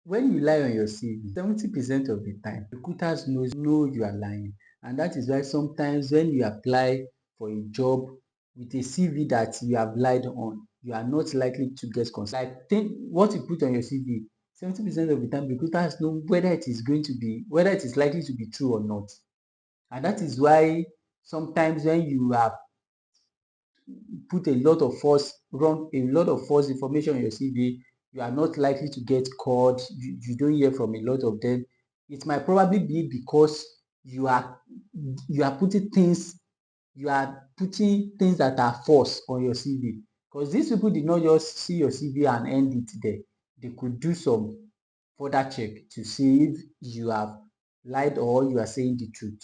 When you lie on your CV, 70% of the time, recruiters know you are lying. And that is why sometimes when you apply for a job with a CV that you have lied on, you are not likely to get considered. Like think what you put on your CV, 70% of the time, recruiters know whether it is likely to be true or not. And that is why sometimes when you have put a lot of false information on your CV, you are not likely to get called. You don't hear from a lot of them. It might probably be because you are you are putting things you are putting things that are false on your CV. Because these people did not just see your CV and end it there. They could do some further check to see if you have lied or you are saying the truth.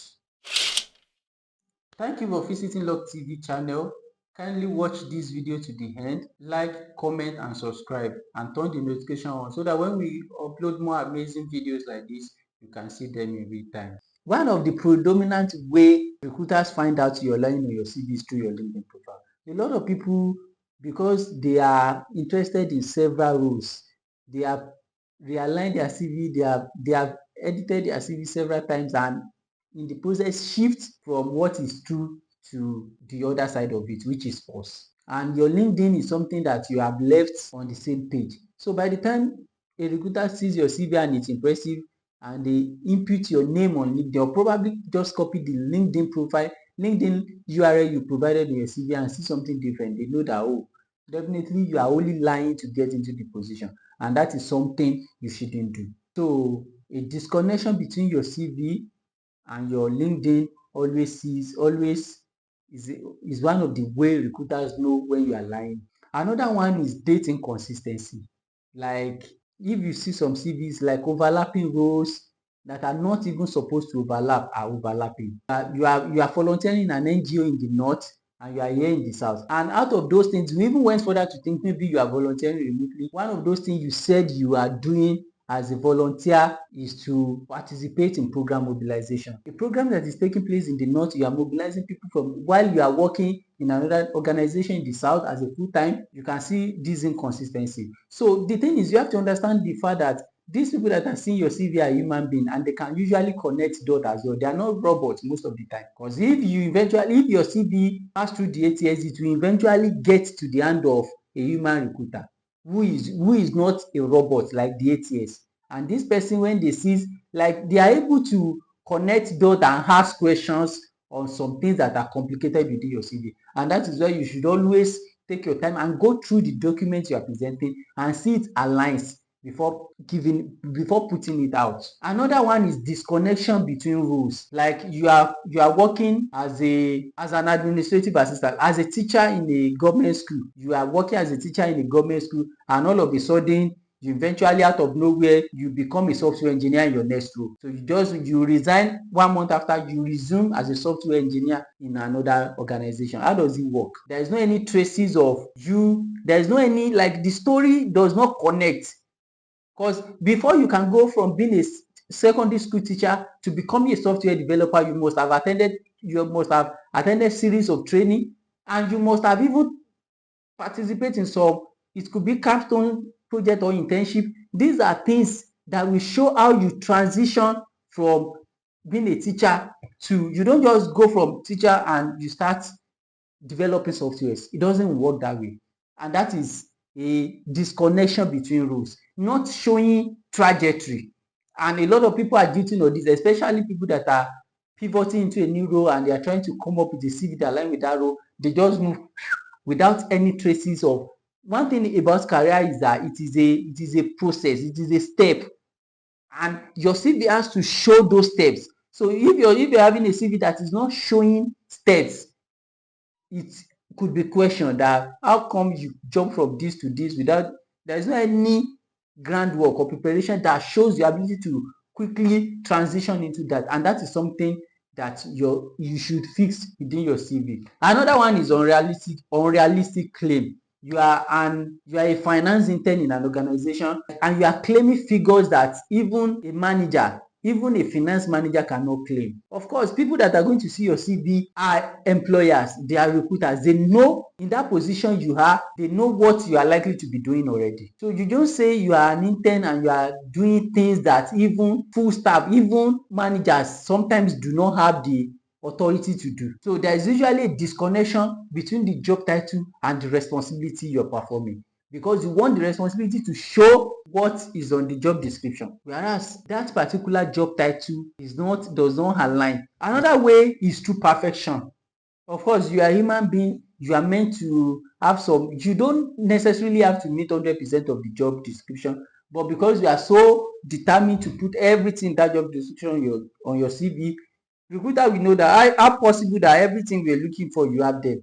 Thank you for visiting Log TV channel. Kindly watch this video to the end, like, comment and subscribe and turn the notification on so that when we upload more amazing videos like this, you can see them in real time. One of the predominant way recruiters find out you're lying on your CV is through your LinkedIn profile. A lot of people, because they are interested in several roles, they have realigned their CV, they have edited their CV several times and in the process shift from what is true to the other side of it, which is false. And your LinkedIn is something that you have left on the same page. So by the time a recruiter sees your CV and it's impressive and they input your name on it, they'll probably just copy the LinkedIn profile, LinkedIn URL you provided in your CV and see something different. They know that, oh, definitely you are only lying to get into the position. And that is something you shouldn't do. So a disconnection between your CV and your LinkedIn always is one of the way recruiters know when you are lying. Another one is date inconsistency. Like if you see some CVs like overlapping roles that are not even supposed to overlap are overlapping. You are volunteering in an NGO in the north and you are here in the south. And out of those things, we even went further to think maybe you are volunteering remotely. One of those things you said you are doing as a volunteer is to participate in program mobilization. A program that is taking place in the north, you are mobilizing people from while you are working in another organization in the south as a full-time. You can see this inconsistency. So the thing is, you have to understand the fact that these people that are seeing your CV are human beings and they can usually connect dots as well. They are not robots most of the time. Because if your CV pass through the ATS, it will eventually get to the hand of a human recruiter who is not a robot like the ATS. And this person, when they see, like they are able to connect dots and ask questions on some things that are complicated within your CV. And that is why you should always take your time and go through the documents you are presenting and see it aligns before putting it out. Another one is disconnection between roles. Like you are working as an administrative assistant, as a teacher in a government school. You are working as a teacher in a government school and all of a sudden you eventually out of nowhere you become a software engineer in your next role. So you resign 1 month after, you resume as a software engineer in another organization. How does it work? There is no any traces of you. There is no any, like, the story does not connect. Because before you can go from being a secondary school teacher to becoming a software developer, you must have attended series of training, and you must have even participated in some, it could be capstone project or internship. These are things that will show how you transition from being a teacher to, you don't just go from teacher and you start developing softwares. It doesn't work that way. And that is a disconnection between roles, not showing trajectory. And a lot of people are guilty of this, especially people that are pivoting into a new role and they are trying to come up with a CV that align with that role. They just move without any traces of. One thing about career is that it is a process, it is a step, and your CV has to show those steps. So if you're having a CV that is not showing steps, it could be questioned that how come you jump from this to this without, there is no any groundwork or preparation that shows your ability to quickly transition into that, and that is something that you should fix within your CV. Another one is unrealistic claim. You are a finance intern in an organization and you are claiming figures that even a manager, even a finance manager cannot claim. Of course, people that are going to see your CV are employers, they are recruiters. They know in that position you are, they know what you are likely to be doing already. So you don't say you are an intern and you are doing things that even full staff, even managers sometimes do not have the authority to do. So there is usually a disconnection between the job title and the responsibility you're performing, because you want the responsibility to show what is on the job description, whereas that particular job title does not align. Another way is through perfection. Of course, you are a human being, you are meant to have some, you don't necessarily have to meet 100% of the job description, but because you are so determined to put everything in that job description on your CV, recruiter will know that how possible that everything we are looking for you have there.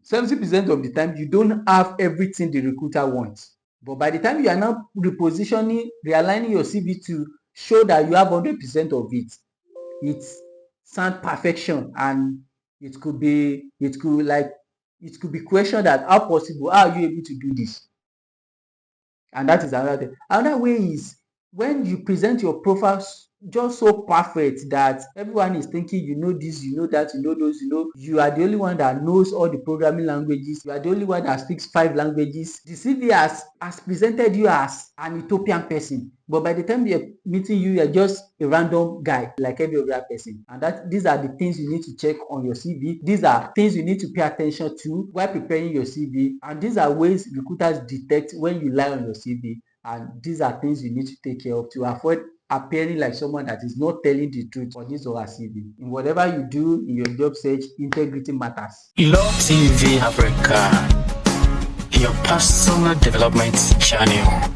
70% of the time you don't have everything the recruiter wants, but by the time you are now repositioning, realigning your CV to show that you have 100% of it, it's sound perfection, and it could be questioned that how possible, how are you able to do this? And that is another thing. Another way is when you present your profile just so perfect that everyone is thinking you know this, you know that, you know those, you know, you are the only one that knows all the programming languages, you are the only one that speaks 5 languages. The CV has presented you as an Ethiopian person, but by the time they're meeting you, you're just a random guy like every other person. And these are the things you need to check on your CV. These are things you need to pay attention to while preparing your CV, and these are ways recruiters detect when you lie on your CV, and these are things you need to take care of to avoid appearing like someone that is not telling the truth on his or her CV. In whatever you do in your job search, integrity matters. Love TV Africa, your personal development channel.